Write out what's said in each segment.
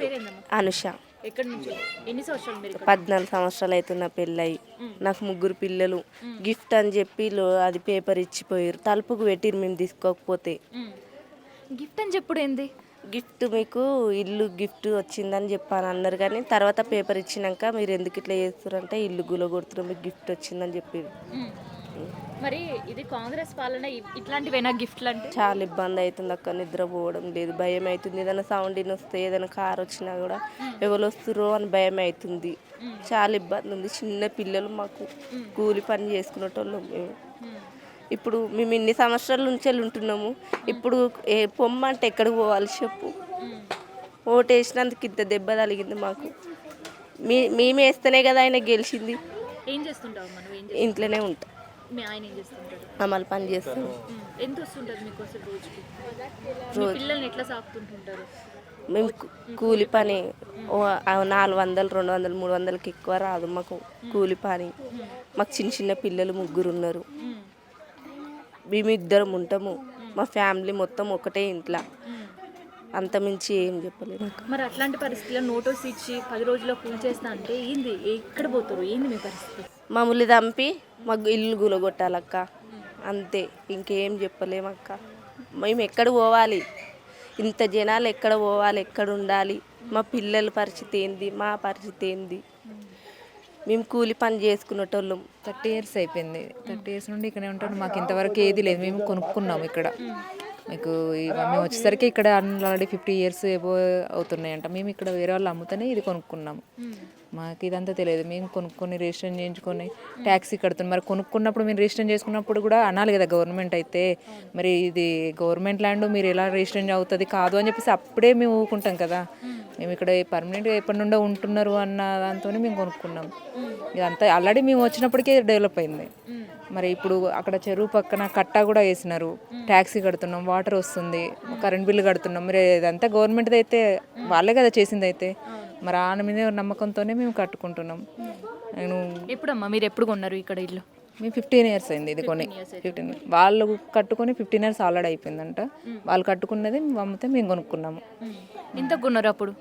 పేరేందమ్మా? అనుష. ఎక్కడి నుంచి? ఎన్ని సంవత్సరాలు మీరు ఇక్కడ? 14 సంవత్సరాలు అవుతుంది నా పెళ్ళయి. నాకు 3 పిల్లలు. గిఫ్ట్ అని చెప్పి అది పేపర్ ఇచ్చిపోయారు, తలుపుకు పెట్టిరు మేము తీసుకోకపోతే. గిఫ్ట్ అని చెప్పుడు ఏంది? గిఫ్ట్ మీకు ఇల్లు గిఫ్ట్ వచ్చిందని చెప్పాను అన్నారు, కానీ తర్వాత పేపర్ ఇచ్చినాక మీరు ఎందుకు ఇట్లా చేస్తారంటే ఇల్లు గులగొడుతున్నారు, మీకు గిఫ్ట్ వచ్చిందని చెప్పారు. మరి ఇది కాంగ్రెస్ పాలన, ఇట్లాంటివైనా గిఫ్ట్లు అంటే చాలా ఇబ్బంది అవుతుంది అక్క, నిద్రపోవడం లేదు, భయం అవుతుంది. ఏదైనా సౌండ్ వస్తే ఏదైనా కార్ వచ్చినా కూడా ఎవరు వస్తుర్రో అని భయం అవుతుంది. చాలా ఇబ్బంది ఉంది. చిన్న పిల్లలు, మాకు కూలి పని చేసుకునేటోళ్ళం మేము. ఇప్పుడు మేము ఇన్ని సంవత్సరాల నుంచి ఉంటున్నాము, ఇప్పుడు పొమ్మంటే ఎక్కడికి పోవాలి చెప్పు? ఓటు వేసినందుకు ఇంత దెబ్బ తగిలింది మాకు. మేము వేస్తేనే కదా ఆయన గెలిచింది. ఏం చేస్తుంటావు మనం? ఇంట్లోనే ఉంటాం. మీ ఆయన ఏం చేస్తుంటాడు? అమలు పని చేస్తాం. ఎంత వస్తుంటుంది మీకు అసలు రోజుకి? పిల్లల్ని ఎట్లా సాకుతుంటుంటారు? మేము కూలి పని 400, 200, 300కి ఎక్కువ రాదు మాకు కూలి పని. మాకు చిన్న చిన్న పిల్లలు 3 ఉన్నారు. మేము 2 ఉంటాము. మా ఫ్యామిలీ మొత్తం ఒకటే ఇంట్లో, అంతమించి ఏం చెప్పలేదు. మరి అట్లాంటి పరిస్థితుల్లో నోటీస్ ఇచ్చి 10 రోజుల్లో కూల్ చేస్తా అంటే ఏంది? ఎక్కడ పోతారు? ఏంది మీ పరిస్థితి? మమ్మల్ని చంపి మాకు ఇల్లు గులగొట్టాలక్క, అంతే, ఇంకేం చెప్పలేమక్క. మేము ఎక్కడ పోవాలి? ఇంత జనాలు ఎక్కడ పోవాలి? ఎక్కడ ఉండాలి? మా పిల్లల పరిస్థితి ఏంది? మా పరిస్థితి ఏంది? మేము కూలి పని చేసుకునేటోళ్ళం. 30 years అయిపోయింది. 30 years నుండి ఇక్కడే ఉంటాను. మాకు ఇంతవరకు ఏది లేదు. మేము కొనుక్కున్నాము ఇక్కడ. మీకు మేము వచ్చేసరికి ఇక్కడ ఆల్రెడీ 50 years ఏవో అవుతున్నాయంట. మేము ఇక్కడ వేరే వాళ్ళు అమ్ముతూనే ఇది కొనుక్కున్నాము. మాకు ఇదంతా తెలియదు. మేము కొనుక్కొని రిజిస్ట్రేషన్ చేయించుకొని ట్యాక్సీ కడుతున్నాం. మరి కొనుక్కున్నప్పుడు మీరు రిజిస్ట్రేషన్ చేసుకున్నప్పుడు కూడా అనాలి కదా గవర్నమెంట్ అయితే, మరి ఇది గవర్నమెంట్ ల్యాండ్ మీరు ఎలా రిజిస్ట్రేషన్ అవుతుంది కాదు అని చెప్పేసి అప్పుడే మేము ఊరుకుంటాం కదా. మేము ఇక్కడ పర్మనెంట్గా ఎప్పటి నుండో ఉంటున్నారు అన్న దాంతో మేము కొనుక్కున్నాం. ఇదంతా ఆల్రెడీ మేము వచ్చినప్పటికే డెవలప్ అయింది. మరి ఇప్పుడు అక్కడ చెరువు పక్కన కట్టా కూడా వేసినారు, ట్యాక్సీ కడుతున్నాం, వాటర్ వస్తుంది, కరెంట్ బిల్లు కడుతున్నాం. మరి ఇదంతా గవర్నమెంట్ది అయితే వాళ్ళే కదా చేసింది అయితే, మరి ఆయన మీద నమ్మకంతోనే మేము కట్టుకుంటున్నాం. నేను ఎప్పుడమ్మా మీరు ఎప్పుడు కొన్నారు ఇక్కడ ఇల్లు? మేము 15 years అయింది ఇది కొని. 15 వాళ్ళు కట్టుకొని 15 years ఆల్రెడీ అయిపోయిందంట. వాళ్ళు కట్టుకున్నది అమ్మితే మేము కొనుక్కున్నాము. ఎంత కొన్నారు అప్పుడు?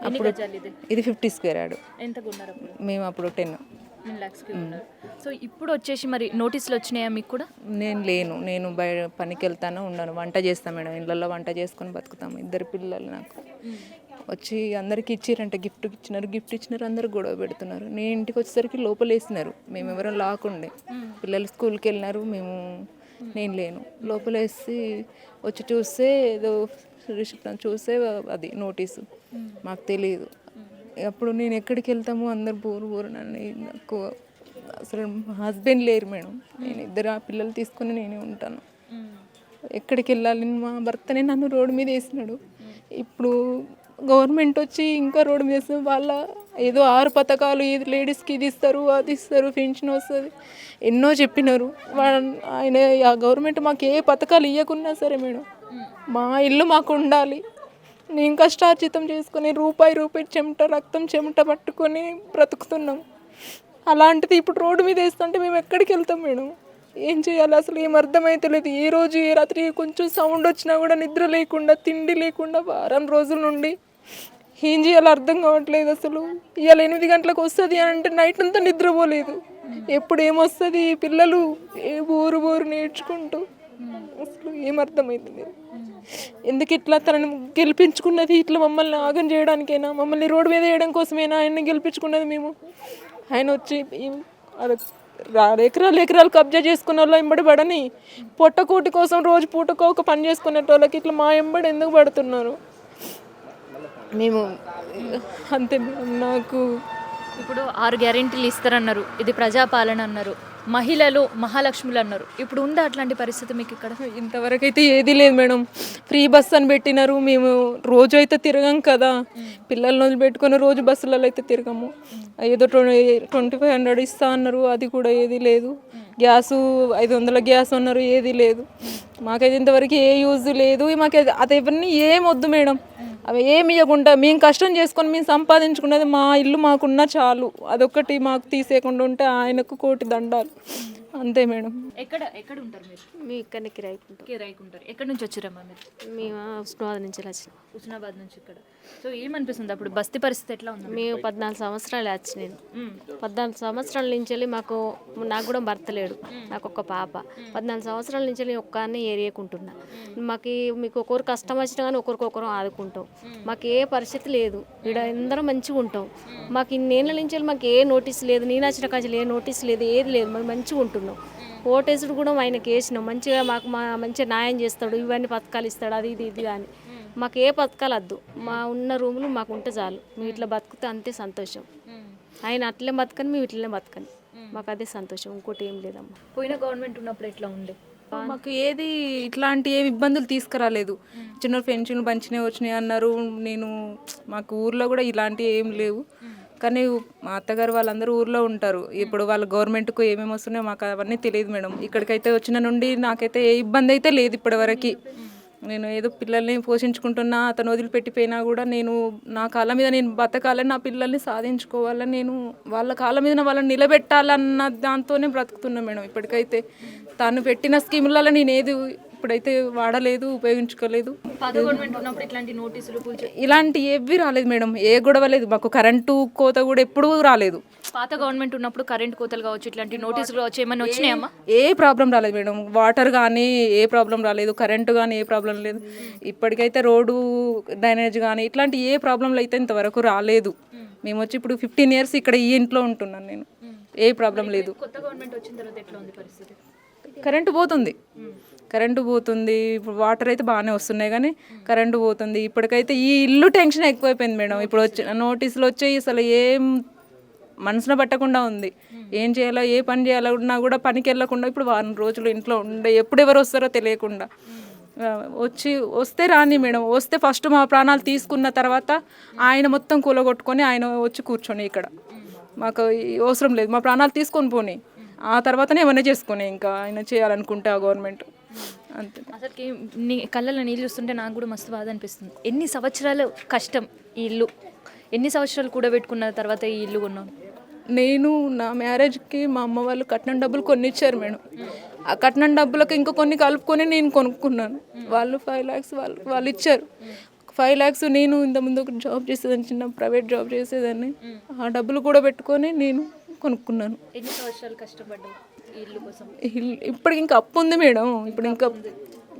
అప్పుడు ఇది 50 square యార్డ్. ఎంత కొన్నారు అప్పుడు? మేము అప్పుడు 10 lakhs కొన్నారు. సో ఇప్పుడు వచ్చేసి మరి నోటీసులు వచ్చినాయా మీకు కూడా? నేను బయట పనికి వెళ్తాను, ఉన్నాను, వంట చేస్తాను మేడం. ఇళ్ళల్లో వంట చేసుకొని బతుకుతాము. 2 పిల్లలు నాకు. వచ్చి అందరికి ఇచ్చిరంటే గిఫ్ట్ ఇచ్చినారు, అందరు గొడవ పెడుతున్నారు. నేను ఇంటికి వచ్చేసరికి లోపల వేసినారు. మేము ఎవరో లాకుండే, పిల్లలు స్కూల్కి వెళ్ళినారు, నేను లేను. లోపల వేసి వచ్చి చూస్తే ఏదో చూస్తే అది నోటీసు, మాకు తెలియదు. అప్పుడు నేను ఎక్కడికి వెళ్తాము, అందరు బోరు నన్ను. నాకు అసలు మా హస్బెండ్ లేరు మేడం. నేను 2 పిల్లలు తీసుకొని నేనే ఉంటాను. ఎక్కడికి వెళ్ళాలి? మా భర్తనే నన్ను రోడ్డు మీద వేసినాడు. ఇప్పుడు గవర్నమెంట్ వచ్చి ఇంకా రోడ్డు మీద వేసిన వాళ్ళ ఏదో 6 పథకాలు, ఇది లేడీస్కి ఇది ఇస్తారు, అది ఇస్తారు, పెన్షన్ వస్తుంది, ఎన్నో చెప్పినారు. ఆయన ఆ గవర్నమెంట్ మాకు ఏ పథకాలు ఇవ్వకున్నా సరే మేడం, మా ఇల్లు మాకు ఉండాలి. నేను కష్టార్జితం చేసుకొని రూపాయి రక్తం చెమట పట్టుకొని బ్రతుకుతున్నాం. అలాంటిది ఇప్పుడు రోడ్డు మీద వేస్తుంటే మేము ఎక్కడికి వెళ్తాం మేడం? ఏం చేయాలి అసలు ఏం అర్థమైతలేదు. ఏ రోజు ఏ రాత్రి కొంచెం సౌండ్ వచ్చినా కూడా నిద్ర లేకుండా, తిండి లేకుండా వారం రోజుల నుండి ఏం చేయాలో అర్థం కావట్లేదు. అసలు ఇవాళ 8 గంటలకు వస్తుంది అని అంటే నైట్ అంతా నిద్రపోలేదు. ఎప్పుడు ఏమొస్తుంది? పిల్లలు బోరు నేర్చుకుంటూ అసలు ఏం అర్థమవుతుంది? ఎందుకు ఇట్లా తనని గెలిపించుకున్నది? ఇట్లా మమ్మల్ని ఆగం చేయడానికైనా, మమ్మల్ని రోడ్డు మీద వేయడం కోసమైనా ఆయన్ని గెలిపించుకున్నది మేము. ఆయన వచ్చి ఎకరాలు కబ్జా చేసుకున్న వాళ్ళు ఎంబడి పడని, పొట్టకూటి కోసం రోజు పూటకో ఒక పని చేసుకునేటోళ్ళకి ఇట్లా మా ఎంబడి ఎందుకు పడుతున్నారు? మేము అంతే. నాకు ఇప్పుడు 6 గ్యారెంటీలు ఇస్తారన్నారు, ఇది ప్రజాపాలన అన్నారు, మహిళలు మహాలక్ష్ములు అన్నారు. ఇప్పుడు ఉందా అట్లాంటి పరిస్థితి మీకు ఇక్కడ? ఇంతవరకు అయితే ఏది లేదు మేడం. ఫ్రీ బస్ అని పెట్టినారు. మేము రోజు అయితే తిరగం కదా, పిల్లల్ని వదిలిపెట్టుకొని రోజు బస్సులలో అయితే తిరగము. ఏదో 2500 ఇస్తా అన్నారు, అది కూడా ఏది లేదు. గ్యాసు 500 గ్యాస్ అన్నారు, ఏది లేదు. మాకైతే ఇంతవరకు ఏ యూజ్ లేదు. మాకు అది ఎవరిని ఏం వద్దు మేడం, అవి ఏమి ఇవ్వకుండా మేము కష్టం చేసుకొని మేము సంపాదించుకున్నది మా ఇల్లు మాకున్నా చాలు. అదొక్కటి మాకు తీసేయకుండా ఉంటే ఆయనకు 1,000,000 దండాలు, అంతే మేడం. ఎక్కడ ఉంటారు మీరు? మీ ఇక్కడనే కిరాయికుంటారు. ఎక్కడి నుంచి వచ్చారమ్మా మీరు? మేము హుస్నాబాద్ నుంచి వచ్చినాం. హుస్నాబాద్ నుంచి ఇక్కడ సో ఏమనిపిస్తుంది అప్పుడు బస్తీ పరిస్థితి ఎట్లా ఉంది? మేము 14 సంవత్సరాలు వచ్చి నేను 14 సంవత్సరాల నుంచి వెళ్ళి నాకు కూడా భర్త లేడు, నాకు ఒక పాప. 14 సంవత్సరాల నుంచి వెళ్ళి ఒక్కనే ఏరియకుంటున్నా. మీకు ఒకరు కష్టం వచ్చినా కానీ ఒకరికొకరు ఆదుకుంటాం. మాకు ఏ పరిస్థితి లేదు, ఇక్కడ అందరం మంచిగా ఉంటాం. మాకు ఇన్నేళ్ళ నుంచి వెళ్ళి మాకు ఏ నోటీస్ లేదు, నేను వచ్చిన కాంచెలు ఏ నోటీస్ లేదు, ఏది లేదు. మేము మంచిగా ఉంటున్నాం. ఓటేసుడు కూడా ఆయనకి వేసినాం. మంచిగా మంచిగా న్యాయం చేస్తాడు, ఇవన్నీ పథకాలు ఇస్తాడు, అది ఇది కానీ మాకు ఏ పథకాలు వద్దు. మా ఉన్న రూములు మాకు ఉంటే చాలు. మేము ఇట్లా బతుకుతే అంతే సంతోషం. ఆయన అట్లే బతకని, మేము ఇట్లనే బతకని, మాకు అదే సంతోషం. ఇంకోటి ఏం లేదమ్మా. పోయిన గవర్నమెంట్ ఉన్నప్పుడు ఎట్లా ఉండే? మాకు ఏది ఇట్లాంటి ఏమి ఇబ్బందులు తీసుకురాలేదు. చిన్న పెన్షన్లు పంచినవి వచ్చినాయి అన్నారు. మాకు ఊర్లో కూడా ఇలాంటివి ఏం లేవు. కానీ మా అత్తగారు వాళ్ళందరూ ఊర్లో ఉంటారు. ఇప్పుడు వాళ్ళ గవర్నమెంట్కు ఏమేమి వస్తున్నాయో మాకు అవన్నీ తెలియదు మేడం. ఇక్కడికైతే వచ్చిన నుండి నాకైతే ఏ ఇబ్బంది అయితే లేదు ఇప్పటివరకు. నేను ఏదో పిల్లల్ని పోషించుకుంటున్నా, అతను వదిలిపెట్టిపోయినా కూడా నేను నా కాళ్ళ మీద నేను బతకాలని, నా పిల్లల్ని సాధించుకోవాలని, నేను వాళ్ళ కాళ్ళ మీద వాళ్ళని నిలబెట్టాలన్న దాంతోనే బ్రతుకుతున్నా మేడం. ఇప్పటికైతే తను పెట్టిన స్కీములలో నేను ఏది ఇప్పుడైతే వాడలేదు, ఉపయోగించుకోలేదు. పాత గవర్నమెంట్ ఉన్నప్పుడు ఇట్లాంటి నోటీసులు ఇలాంటి ఏవి రాలేదు మేడం. ఏ గొడవ లేదు. మాకు కరెంటు కోత కూడా ఎప్పుడూ రాలేదు. పాత గవర్నమెంట్ ఉన్నప్పుడు కరెంట్ కోతలు కావచ్చు, ఇట్లాంటి నోటీసులు కావచ్చు, ఏమైనా వచ్చినాయమ్మా? ఏ ప్రాబ్లం రాలేదు మేడం. వాటర్ కానీ ఏ ప్రాబ్లం రాలేదు, కరెంటు కానీ ఏ ప్రాబ్లం లేదు. ఇప్పటికైతే రోడ్డు డ్రైనేజ్ కానీ ఇట్లాంటి ఏ ప్రాబ్లంలు అయితే ఇంతవరకు రాలేదు. మేము వచ్చి ఇప్పుడు 15 years ఇక్కడ ఈ ఇంట్లో ఉంటున్నాను నేను. ఏ ప్రాబ్లం లేదు. కొత్త గవర్నమెంట్ వచ్చిన తర్వాత ఎట్లా ఉంది పరిస్థితి? కరెంటు పోతుంది. ఇప్పుడు వాటర్ అయితే బాగానే వస్తున్నాయి కానీ కరెంటు పోతుంది. ఇప్పటికైతే ఈ ఇల్లు టెన్షన్ ఎక్కువైపోయింది మేడం. ఇప్పుడు వచ్చిన నోటీసులు వచ్చాయి, అసలు ఏం మనసున పట్టకుండా ఉంది. ఏం చేయాలో, ఏ పని చేయాలన్నా కూడా పనికి వెళ్ళకుండా ఇప్పుడు 1 రోజులు ఇంట్లో ఉండే, ఎప్పుడు ఎవరు వస్తారో తెలియకుండా వస్తే రాని మేడం. వస్తే ఫస్ట్ మా ప్రాణాలు తీసుకున్న తర్వాత ఆయన మొత్తం కూలగొట్టుకొని ఆయన వచ్చి కూర్చొని ఇక్కడ మాకు అవసరం లేదు, మా ప్రాణాలు తీసుకొని పోనీ, ఆ తర్వాతనే ఏమైనా చేసుకుని ఇంకా ఆయన చేయాలనుకుంటే ఆ గవర్నమెంట్ అంతే. అసలుకి నీ కళ్ళలో నీళ్ళు చూస్తుంటే నాకు కూడా మస్తు బాధ అనిపిస్తుంది. ఎన్ని సంవత్సరాలు కష్టం ఈ ఇల్లు, ఎన్ని సంవత్సరాలు కూడబెట్టుకున్న తర్వాత ఈ ఇల్లు కొన్నాను. నేను నా మ్యారేజ్కి మా అమ్మ వాళ్ళు కట్నం డబ్బులు కొన్ని ఇచ్చారు మేడం. ఆ కట్నం డబ్బులకు ఇంకా కొన్ని కలుపుకొని నేను కొనుక్కున్నాను. వాళ్ళు 5 lakhs వాళ్ళు ఇచ్చారు. 5 lakhs నేను ఇంతకుముందు ఒక జాబ్ చేసేదాన్ని, చిన్న ప్రైవేట్ జాబ్ చేసేదాన్ని. ఆ డబ్బులు కూడా పెట్టుకొని నేను కొనుక్కున్నాను. ఎన్ని సంవత్సరాలు కష్టపడ్డావు ఈ ఇల్లు కోసం? ఇప్పటికి ఇంకా అప్పు ఉంది మేడం. ఇప్పుడు ఇంకా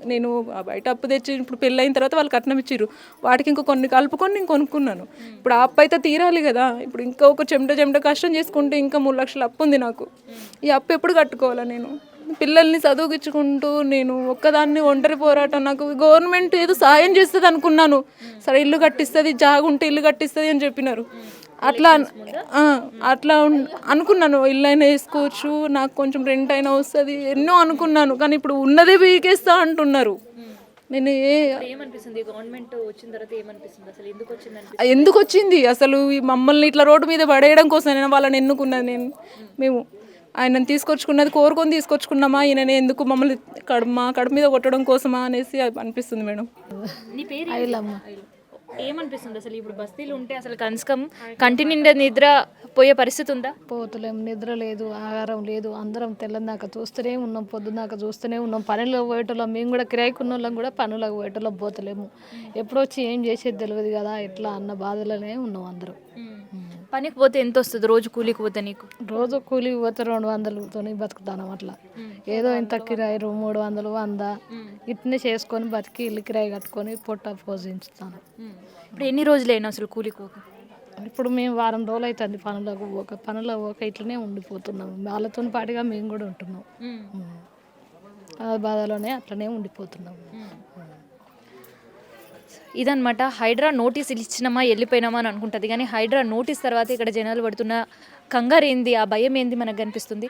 నేను బయట అప్పు తెచ్చి ఇప్పుడు పెళ్ళి అయిన తర్వాత వాళ్ళు కట్నం ఇచ్చారు, వాటికి ఇంకా కొన్ని కలుపుకొని నేను కొనుక్కున్నాను. ఇప్పుడు ఆ అప్పు అయితే తీరాలి కదా. ఇప్పుడు ఇంకా ఒక చెమట కష్టం చేసుకుంటే ఇంకా 3 లక్షలు అప్పు ఉంది నాకు. ఈ అప్పు ఎప్పుడు కట్టుకోవాలా? నేను పిల్లల్ని చదువుకిచ్చుకుంటూ నేను ఒక్కదాన్ని ఒంటరి పోరాటం. నాకు గవర్నమెంట్ ఏదో సాయం చేస్తుంది అనుకున్నాను. సరే ఇల్లు కట్టిస్తుంది, జాగుంటే ఇల్లు కట్టిస్తుంది అని చెప్పినారు. అట్లా అనుకున్నాను. ఇల్లు అయినా వేసుకోవచ్చు, నాకు కొంచెం రెంట్ అయినా వస్తుంది, ఎన్నో అనుకున్నాను. కానీ ఇప్పుడు ఉన్నదే వీకేస్తా అంటున్నారు. నేను ఏమనిపిస్తుంది గవర్నమెంట్ వచ్చిన తర్వాత? ఏమనిపిస్తుంది అసలు ఎందుకు వచ్చింది? ఎందుకు వచ్చింది అసలు? మమ్మల్ని ఇట్లా రోడ్డు మీద పడేయడం కోసం నేను వాళ్ళని ఎన్నుకున్నది. మేము ఆయనను తీసుకొచ్చుకున్నది కోరుకొని తీసుకొచ్చుకున్నామా, ఈయననే ఎందుకు మమ్మల్ని కడుపు మీద కొట్టడం కోసమా అనేసి అనిపిస్తుంది మేడం. నీ పేరు ఐలమ్మ. ఏమనిపిస్తుంది అసలు ఇప్పుడు బస్తీలు ఉంటే అసలు కనీసం కంటి నిండా నిద్ర పోయే పరిస్థితి ఉందా? పోతలేము, నిద్ర లేదు, ఆహారం లేదు. అందరం తెల్లందాకా చూస్తూనే ఉన్నాం, పొద్దున్నాక చూస్తూనే ఉన్నాం. పనులకు పోయేటోళ్ళం, మేము కూడా కిరాయికున్న వాళ్ళం కూడా పనులకు పోయేటోళ్ళం, పోతలేము. ఎప్పుడు వచ్చి ఏం చేసేది తెలియదు కదా, ఎట్లా అన్న బాధలోనే ఉన్నాం అందరం. పనికి పోతే ఎంత వస్తుంది రోజు కూలికి పోతే? నీకు రోజు కూలికి పోతే 200తోని బతుకుతాను. అట్లా ఏదో ఇంత కిరాయి 300, 100 ఇట్నే చేసుకొని బతికి ఇల్లు కిరాయి కట్టుకొని పొట్ట పోషించుతాను. ఇప్పుడు ఎన్ని రోజులైనా అసలు కూలికి పోక? ఇప్పుడు మేము 1 వారం రోజులు అవుతుంది పనులకు పోక ఇట్లనే ఉండిపోతున్నాము. వాళ్ళతో పాటుగా మేము కూడా ఉంటున్నాం. ఆ బాధలోనే అట్లనే ఉండిపోతున్నాము. ఇదనమాట. హైడ్రా నోటీస్ ఇచ్చినామా వెళ్ళిపోయినామా అని అనుకుంటుంది, కానీ హైడ్రా నోటీస్ తర్వాత ఇక్కడ జనాలు పడుతున్న కంగారు ఏంది, ఆ భయం ఏంది మనకు కనిపిస్తుంది.